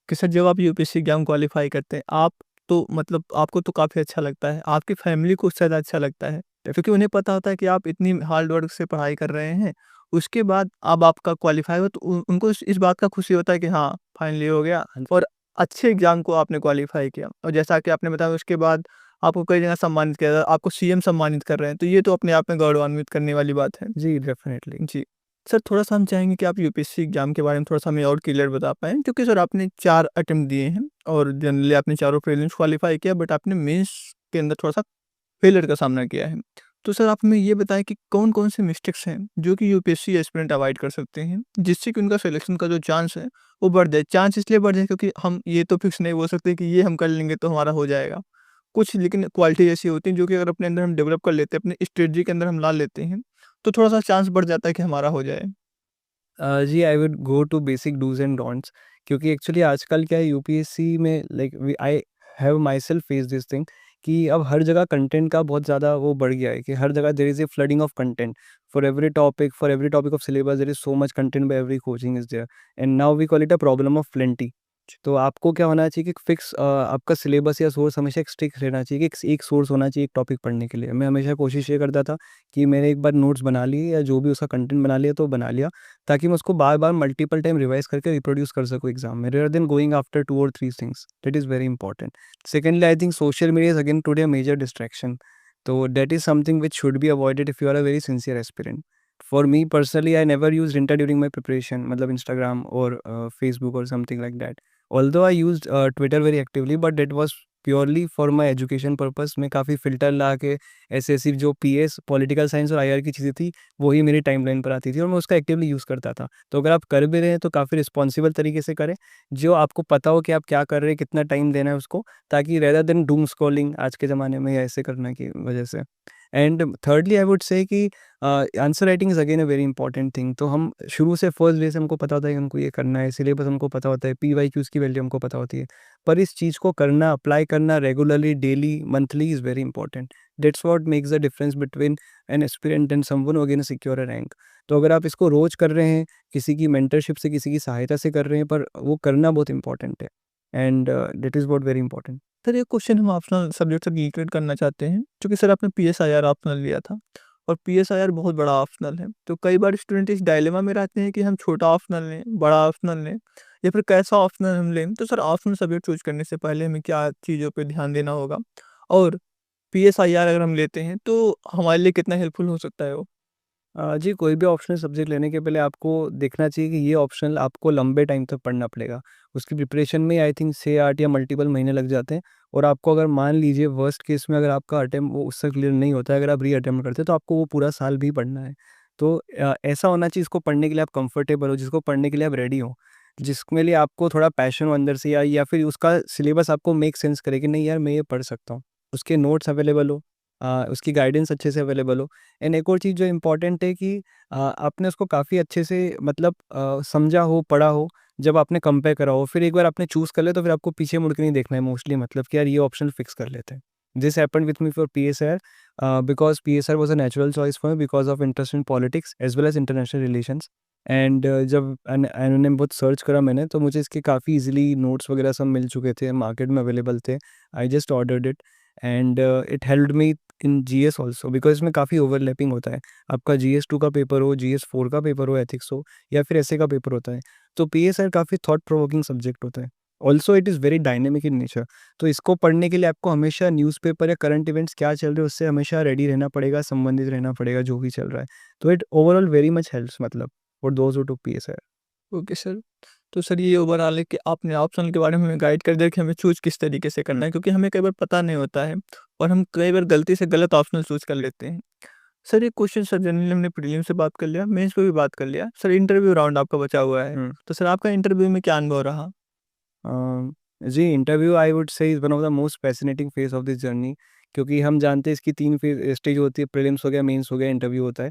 कि सर जब आप यूपीएससी एग्ज़ाम क्वालीफ़ाई करते हैं, आप तो मतलब आपको तो काफ़ी अच्छा लगता है, आपकी फैमिली को उससे ज़्यादा अच्छा लगता है। क्योंकि उन्हें पता होता है कि आप इतनी हार्ड वर्क से पढ़ाई कर रहे हैं, उसके बाद अब आपका क्वालीफ़ाई हुआ तो उनको इस बात का खुशी होता है कि हाँ, फाइनली हो गया हाँ जी। और अच्छे एग्ज़ाम को आपने क्वालीफ़ाई किया। और जैसा कि आपने बताया उसके बाद आपको कई जगह सम्मानित किया, आपको सीएम सम्मानित कर रहे हैं, तो ये तो अपने आप में गौरवान्वित करने वाली बात है। जी, डेफ़िनेटली। जी। सर थोड़ा-सा हम चाहेंगे कि आप यूपीएससी एग्ज़ाम के बारे में थोड़ा-सा हमें और क्लियर बता पाएँ क्योंकि सर आपने 4 अटेम्प्ट दिए हैं और जनरली आपने चारों प्रीलिम्स क्वालीफाई किया बट आपने मेंस के अंदर थोड़ा-सा फेलियर का सामना किया है। तो सर आप हमें ये बताएँ कि कौन-कौन से मिस्टेक्स हैं जो कि यूपीएससी एस्पिरेंट अवॉइड कर सकते हैं, जिससे कि उनका सिलेक्शन का जो चांस है वो बढ़ जाए? चांस इसलिए बढ़ जाए क्योंकि हम ये तो फिक्स नहीं बोल सकते कि ये हम कर लेंगे तो हमारा हो जाएगा। कुछ लेकिन क्वालिटी ऐसी होती है जो कि अगर अपने अंदर हम डेवलप कर लेते हैं, अपनी स्ट्रेटजी के अंदर हम ला लेते हैं, तो थोड़ा-सा चांस बढ़ जाता है कि हमारा हो जाए। जी, I would go to basic dos and don'ts, क्योंकि एक्चुअली आजकल क्या है यूपीएससी में, like we I have my self face this thing, कि अब हर जगह कंटेंट का बहुत ज़्यादा वो बढ़ गया है, कि हर जगह there is a flooding of content for every topic of syllabus there is so much content by every coaching is there, and now we call it a problem of plenty. तो आपको क्या होना चाहिए कि एक फिक्स आपका सिलेबस या सोर्स हमेशा एक स्टिक रहना चाहिए, कि एक सोर्स होना चाहिए एक टॉपिक पढ़ने के लिए। मैं हमेशा कोशिश ये करता था कि मैंने एक बार नोट्स बना लिए या जो भी उसका कंटेंट बना लिया तो बना लिया, ताकि मैं उसको बार-बार मल्टीपल टाइम रिवाइज़ करके रिप्रोड्यूस कर सकूँ एग्ज़ाम में, रेदर देन गोइंग आफ्टर 2 और 3 things, that is very important. Secondly, I think social media is again today a major distraction, तो that is something which should be avoided if you are a very sincere aspirant. For me personally, I never used Insta during my preparation, मतलब इंस्टाग्राम और फेसबुक और something like that. Although I used Twitter very actively, but that was purely for my education purpose. मैं काफ़ी फ़िल्टर लगा के ऐसी-ऐसी जो पीएस, पॉलिटिकल साइंस और आईआर की चीज़ें थी, वही मेरी टाइमलाइन पर आती थी और मैं उसका एक्टिवली यूज़ करता था। तो अगर आप कर भी रहे हैं तो काफ़ी रिस्पॉन्सिबल तरीके से करें, जो आपको पता हो कि आप क्या कर रहे हैं, कितना टाइम देना है उसको, ताकि रेदर देन डूम स्क्रॉलिंग आज के ज़माने में या ऐसे करने की वजह से। एंड thirdly, आई वुड से कि answer writing is again a very important thing. तो हम शुरू से फर्स्ट डे से हमको पता होता है कि हमको ये करना है, सिलेबस हमको पता होता है, पीवाईक्यूज़ की वैल्यू हमको पता होती है। पर इस चीज़ को करना, अप्लाई करना regularly, daily, monthly is very important. That's what makes the difference between an aspirant and someone who again secure a rank. तो अगर आप इसको रोज़ कर रहे हैं, किसी की मेंटरशिप से, किसी की सहायता से कर रहे हैं, पर वो करना बहुत इंपॉर्टेंट है, and that is what very important. Sir एक क्वेश्चन हम ऑप्शनल सब्जेक्ट से रिलेटेड करना चाहते हैं क्योंकि सर आपने पीएसआईआर ऑप्शनल लिया था और पीएसआईआर बहुत बड़ा ऑप्शनल है तो कई बार स्टूडेंट इस डायलेमा में रहते हैं कि हम छोटा ऑप्शनल लें बड़ा ऑप्शनल लें या फिर कैसा ऑप्शनल हम लें तो सर ऑप्शनल सब्जेक्ट चूज करने से पहले हमें क्या चीज़ों पे ध्यान देना होगा और पीएसआईआर अगर हम लेते हैं तो हमारे लिए कितना हेल्पफुल हो सकता है वो। जी, कोई भी ऑप्शनल सब्जेक्ट लेने के पहले आपको देखना चाहिए कि ये ऑप्शनल आपको लंबे टाइम तक पढ़ना पड़ेगा। उसकी प्रिपरेशन में आई थिंक 6-8 या मल्टीपल महीने लग जाते हैं, और आपको अगर मान लीजिए वर्स्ट केस में अगर आपका अटेम्प्ट वो उससे क्लियर नहीं होता है, अगर आप री-अटेम्प्ट करते हैं, तो आपको वो पूरा साल भी पढ़ना है। तो ऐसा होना चाहिए इसको पढ़ने के लिए आप कंफर्टेबल हो, जिसको पढ़ने के लिए आप रेडी हो, जिसमें लिए आपको थोड़ा पैशन हो अंदर से, या फिर उसका सिलेबस आपको मेक सेंस करे कि नहीं यार मैं ये पढ़ सकता हूँ। उसके नोट्स अवेलेबल हो, उसकी गाइडेंस अच्छे से अवेलेबल हो। एंड एक और चीज़ जो इम्पोर्टेंट है कि आपने उसको काफ़ी अच्छे से मतलब समझा हो, पढ़ा हो, जब आपने कंपेयर करा हो, फिर एक बार आपने चूज़ कर लिया तो फिर आपको पीछे मुड़ के नहीं देखना है मोस्टली, मतलब कि यार ये ऑप्शन फिक्स कर लेते हैं। This happened with me for PSR, because PSR was a natural choice for me because of interest in politics as well as international relations. And जब मैंने बहुत सर्च करा मैंने, तो मुझे इसके काफ़ी ईज़िली नोट्स वगैरह सब मिल चुके थे, मार्केट में अवेलेबल थे। I just ordered it and it helped me in GS also, because इसमें काफ़ी ओवरलैपिंग होता है। आपका जीएस 2 का पेपर हो, जीएस 4 का पेपर हो, एथिक्स हो, या फिर एसए का पेपर होता है। तो पीएसआर काफ़ी थॉट प्रोवोकिंग सब्जेक्ट होता है। Also it is very dynamic in nature. तो इसको पढ़ने के लिए आपको हमेशा न्यूज़पेपर या करंट इवेंट्स क्या चल रहे हैं उससे हमेशा रेडी रहना पड़ेगा, संबंधित रहना पड़ेगा जो भी चल रहा है। तो it overall very much helps, मतलब for those who took PSR. Okay sir. तो सर ये ओवरऑल है कि आपने ऑप्शनल के बारे में हमें गाइड कर दिया कि हमें चूज़ किस तरीके से करना है, क्योंकि हमें कई बार पता नहीं होता है और हम कई बार गलती से गलत ऑप्शनल चूज़ कर लेते हैं। सर ये क्वेश्चन सर जनरली हमने प्रीलिम से बात कर लिया, मेंस पे भी बात कर लिया। सर इंटरव्यू राउंड आपका बचा हुआ है। हुँ। तो सर आपका इंटरव्यू में क्या अनुभव रहा? जी, interview I would say is one of the most fascinating phase of this journey, क्योंकि हम जानते हैं इसकी 3 स्टेज होती है, प्रीलिम्स हो गया, मेंस हो गया, इंटरव्यू होता है।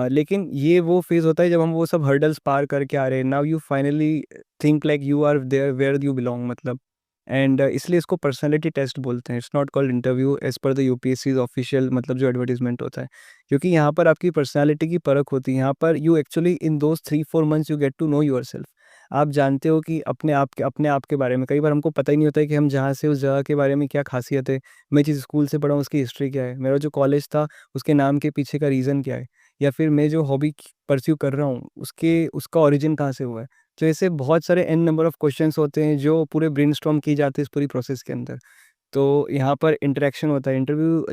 लेकिन ये वो फ़ेज़ होता है जब हम वो सब हर्डल्स पार करके आ रहे हैं, now you finally think like you are there where you belong, मतलब। एंड इसलिए इसको पर्सनैलिटी टेस्ट बोलते हैं। It's not called interview as per the UPSC's official, मतलब जो एडवर्टाइज़मेंट होता है। क्योंकि यहाँ पर आपकी पर्सनैलिटी की परख होती है। यहाँ पर you actually in those 3-4 months you get to know yourself. आप जानते हो कि अपने आप के बारे में। कई बार हमको पता ही नहीं होता है कि हम जहाँ से उस जगह के बारे में क्या ख़ासियत है। मैं जिस स्कूल से पढ़ा हूँ उसकी हिस्ट्री क्या है? मेरा जो कॉलेज था उसके नाम के पीछे का रीज़न क्या है? या फिर मैं जो हॉबी परस्यू कर रहा हूँ उसका ओरिजिन कहाँ से हुआ है? तो ऐसे बहुत सारे एन नंबर ऑफ क्वेश्चन्स होते हैं जो पूरे ब्रेनस्टॉर्म किए जाते हैं इस पूरी प्रोसेस के अंदर। तो यहाँ पर इंटरेक्शन होता है। Interview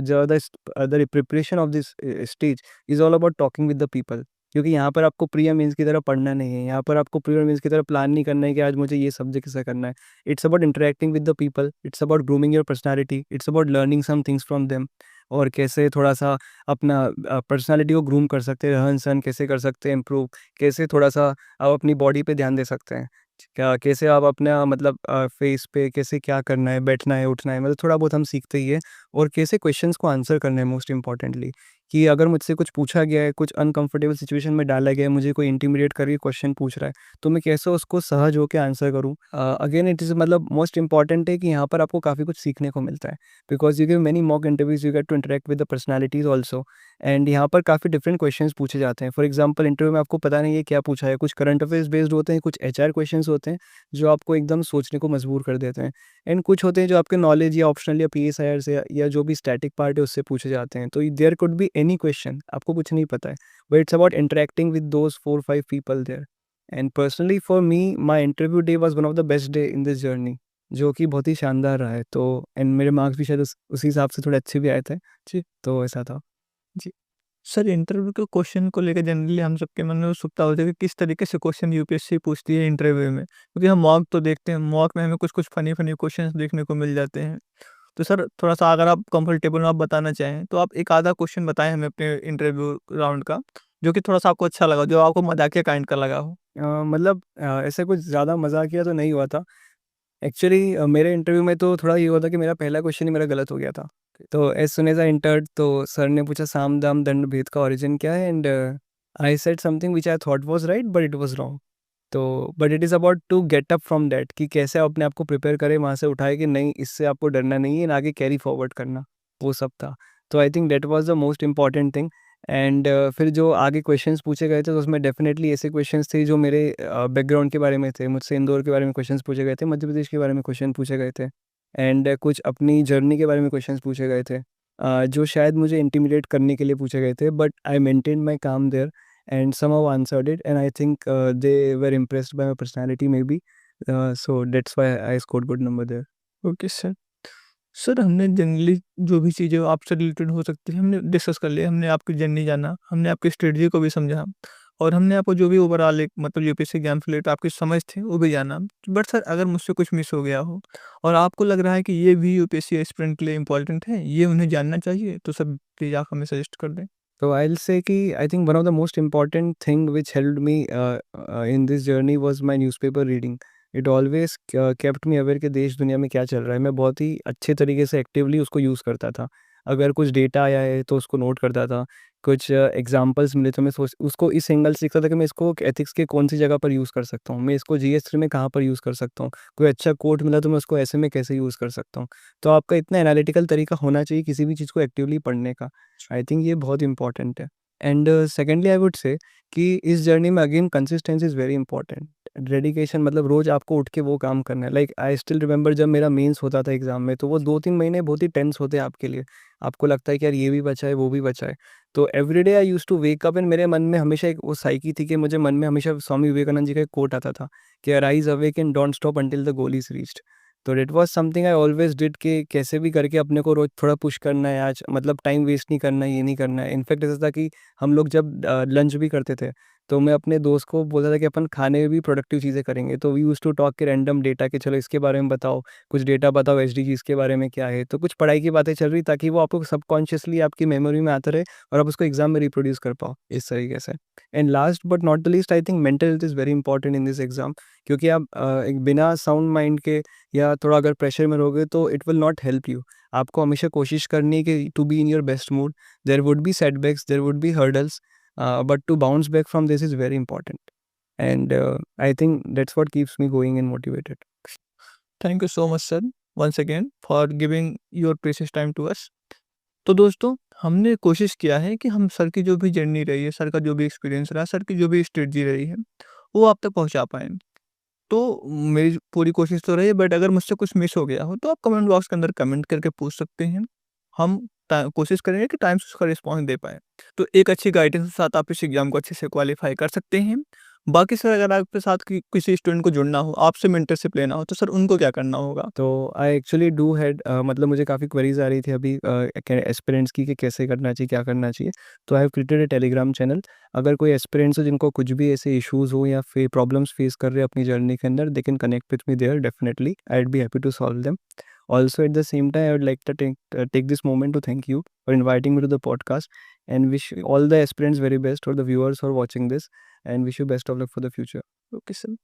the preparation of this stage is all about talking with the people, क्योंकि यहाँ पर आपको प्री या मेंस की तरह पढ़ना नहीं है। यहाँ पर आपको प्री और मेंस की तरह प्लान नहीं करना है कि आज मुझे ये सब्जेक्ट ऐसा करना है। It's about interacting with the people, it's about grooming your personality, it's about learning some things from them, और कैसे थोड़ा-सा अपना पर्सनैलिटी को ग्रूम कर सकते हैं, रहन-सहन कैसे कर सकते हैं इम्प्रूव, कैसे थोड़ा-सा आप अपनी बॉडी पे ध्यान दे सकते हैं। क्या कैसे आप अपना मतलब फेस पे कैसे क्या करना है, बैठना है, उठना है, मतलब थोड़ा बहुत हम सीखते ही है। और कैसे क्वेश्चंस को आंसर करना है मोस्ट इम्पोर्टेंटली, कि अगर मुझसे कुछ पूछा गया है, कुछ अनकंफर्टेबल सिचुएशन में डाला गया है, मुझे कोई इंटिमिडेट करके क्वेश्चन पूछ रहा है, तो मैं कैसे उसको सहज होके आंसर करूँ। अगेन इट इज़ मतलब मोस्ट इम्पोर्टेंट है कि यहाँ पर आपको काफ़ी कुछ सीखने को मिलता है, because you give many mock interviews, you get to interact with the personalities also. And यहाँ पर काफ़ी डिफरेंट क्वेश्चंस पूछे जाते हैं। फॉर एग्जांपल इंटरव्यू में आपको पता नहीं है क्या पूछा है, कुछ करंट अफेयर्स बेस्ड होते हैं, कुछ एचआर क्वेश्चंस होते हैं, जो आपको एकदम सोचने को मजबूर कर देते हैं। एंड कुछ होते हैं जो आपके नॉलेज या ऑप्शनल या पीएसआईआर से या जो भी स्टैटिक पार्ट है उससे पूछे जाते हैं। तो there could be any question, आपको कुछ नहीं पता है, but it's about interacting with those 4-5 people there. And personally for me my interview day was one of the best day in this journey, जो कि बहुत ही शानदार रहा है। तो एंड मेरे मार्क्स भी शायद उसी हिसाब से थोड़े अच्छे भी आए थे। जी, तो ऐसा था। जी। सर इंटरव्यू के क्वेश्चन को लेकर जनरली हम सबके मन में उत्सुकता होती है कि किस तरीके से क्वेश्चन यूपीएससी पूछती है इंटरव्यू में। क्योंकि हम मॉक तो देखते हैं, मॉक में हमें कुछ-कुछ फ़नी-फ़नी क्वेश्चंस देखने को मिल जाते हैं। तो सर थोड़ा-सा अगर आप कंफर्टेबल हो, आप बताना चाहें, तो आप एक आधा क्वेश्चन बताएँ हमें अपने इंटरव्यू राउंड का, जो कि थोड़ा-सा आपको अच्छा लगा, जो आपको मज़ाकिया काइंड का लगा हो? मतलब ऐसा कुछ ज़्यादा मज़ाकिया तो नहीं हुआ था। एक्चुअली मेरे इंटरव्यू में तो थोड़ा ये हुआ था कि मेरा पहला क्वेश्चन ही मेरा गलत हो गया था। तो as soon as I entered, तो सर ने पूछा साम, दाम, दंड, भेद का ओरिजिन क्या है, and I said something which I thought was right but it was wrong. तो but it is about to get up from that, कि कैसे आप अपने आप को प्रिपेयर करें वहाँ से उठाए कि नहीं, इससे आपको डरना नहीं है एंड आगे कैरी फॉरवर्ड करना, वो सब था। तो I think that was the most important thing. And फिर जो आगे क्वेश्चंस पूछे गए थे तो उसमें डेफ़िनेटली ऐसे क्वेश्चंस थे जो मेरे बैकग्राउंड के बारे में थे। मुझसे इंदौर के बारे में क्वेश्चंस पूछे गए थे, मध्य प्रदेश के बारे में क्वेश्चन पूछे गए थे, एंड कुछ अपनी जर्नी के बारे में क्वेश्चंस पूछे गए थे, जो शायद मुझे इंटिमिडेट करने के लिए पूछे गए थे, बट आई मेंटेन्ड माय काम there and somehow answered it, and I think they were impressed by my personality maybe, so that's why I scored good number there. Okay sir. Sir हमने जनरली जो भी चीज़ें आपसे रिलेटेड हो सकती है हमने डिस्कस कर लिया, हमने आपकी जर्नी जाना, हमने आपकी स्ट्रेटजी को भी समझा और हमने आपको जो भी ओवरऑल एक मतलब यूपीएससी एग्जाम से रिलेटेड आपकी समझ थी वो भी जाना। बट सर अगर मुझसे कुछ मिस हो गया हो और आपको लग रहा है कि ये भी यूपीएससी एस्पिरेंट के लिए इम्पोर्टेंट है, ये उन्हें जानना चाहिए, तो सर प्लीज़ आप हमें सजेस्ट कर दें। So I'll say कि I think one of the most important thing which helped me in this journey was my newspaper reading. It always kept me aware कि देश दुनिया में क्या चल रहा है। मैं बहुत ही अच्छे तरीके से एक्टिवली उसको यूज़ करता था। अगर कुछ डेटा आया है तो उसको नोट करता था, कुछ एग्ज़ाम्पल्स मिले तो मैं सोच उसको इस एंगल से सीखता था कि मैं इसको एथिक्स के कौन-सी जगह पर यूज़ कर सकता हूँ, मैं इसको जीएस में कहाँ पर यूज़ कर सकता हूँ, कोई अच्छा कोट मिला तो मैं उसको ऐसे में कैसे यूज़ कर सकता हूँ। तो आपका इतना एनालिटिकल तरीका होना चाहिए किसी भी चीज़ को एक्टिवली पढ़ने का। आई थिंक ये बहुत इम्पोर्टेंट है। एंड सेकेंडली आई वुड से कि इस जर्नी में again consistency is very important. Dedication मतलब रोज़ आपको उठ के वो काम करना है। लाइक आई स्टिल रिमेंबर जब मेरा मेंस होता था एग्ज़ाम में, तो वो 2-3 महीने बहुत ही टेंस होते हैं आपके लिए। आपको लगता है कि यार ये भी बचा है, वो भी बचा है। तो everyday I used to wake up and मेरे मन में हमेशा एक वो साइकी थी कि मुझे मन में हमेशा स्वामी विवेकानंद जी का एक कोट आता था कि arise awake and don't stop until the goal is reached. तो that was something I always did कि कैसे भी करके अपने को रोज़ थोड़ा पुश करना है आज, मतलब टाइम वेस्ट नहीं करना है, ये नहीं करना है। इनफैक्ट ऐसा था कि हम लोग जब लंच भी करते थे, तो मैं अपने दोस्त को बोलता था कि अपन खाने में भी प्रोडक्टिव चीज़ें करेंगे। तो वी यूज्ड टू टॉक के रैंडम डेटा कि चलो इसके बारे में बताओ, कुछ डेटा बताओ एसडीजीज़ के बारे में क्या है। तो कुछ पढ़ाई की बातें चल रही ताकि वो आपको सबकॉन्शियसली आपकी मेमोरी में आता रहे और आप उसको एग्ज़ाम में रिप्रोड्यूस कर पाओ, इस तरीके से। And last but not the least I think mental health is very important in this exam, क्योंकि आप एक बिना साउंड माइंड के या थोड़ा अगर प्रेशर में रहोगे तो it will not help you. आपको हमेशा कोशिश करनी है कि to be in your best mood. There would be setbacks, there would be hurdles, but to bounce back from this is very important. And I think that's what keeps me going and motivated. Thank you so much sir once again for giving your precious time to us. तो दोस्तों, हमने कोशिश किया है कि हम सर की जो भी जर्नी रही है, सर का जो भी एक्सपीरियंस रहा, सर की जो भी स्ट्रेटजी रही है, वो आप तक पहुँचा पाएँ। तो मेरी पूरी कोशिश तो रही है, बट अगर मुझसे कुछ मिस हो गया हो तो आप कमेंट बॉक्स के अंदर कमेंट करके पूछ सकते हैं। हम कोशिश करेंगे कि टाइम से उसका रिस्पॉन्स दे पाएँ। तो एक अच्छी गाइडेंस के साथ आप इस एग्ज़ाम को अच्छे से क्वालीफाई कर सकते हैं। बाकी सर, अगर आपके साथ किसी स्टूडेंट को जुड़ना हो, आपसे मेंटरशिप लेना हो, तो सर उनको क्या करना होगा? तो आई एक्चुअली डू हैड मतलब मुझे काफ़ी क्वेरीज आ रही थी अभी एस्पिरेंट्स की कि कैसे करना चाहिए, क्या करना चाहिए। तो I have created a Telegram channel. अगर कोई एस्पिरेंट्स हो जिनको कुछ भी ऐसे इश्यूज़ हो या फिर प्रॉब्लम्स फेस कर रहे हैं अपनी जर्नी के अंदर, they can connect with me there definitely. I would be happy to solve them. Also, at the same time, I would like to take this moment to thank you for inviting me to the podcast and wish all the aspirants very best or the viewers who are watching this and wish you best of luck for the future. Okay sir.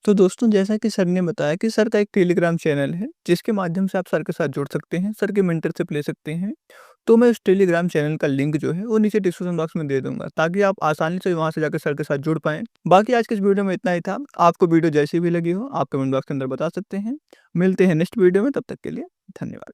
तो दोस्तों, जैसा कि सर ने बताया कि सर का एक टेलीग्राम चैनल है, जिसके माध्यम से आप सर के साथ जुड़ सकते हैं, सर की मेंटरशिप ले सकते हैं। तो मैं उस टेलीग्राम चैनल का लिंक जो है वो नीचे डिस्क्रिप्शन बॉक्स में दे दूँगा, ताकि आप आसानी से वहाँ से जाकर सर के साथ जुड़ पाएँ। बाकी आज के इस वीडियो में इतना ही था। आपको वीडियो जैसी भी लगी हो, आप कमेंट बॉक्स के अंदर बता सकते हैं। मिलते हैं नेक्स्ट वीडियो में, तब तक के लिए धन्यवाद।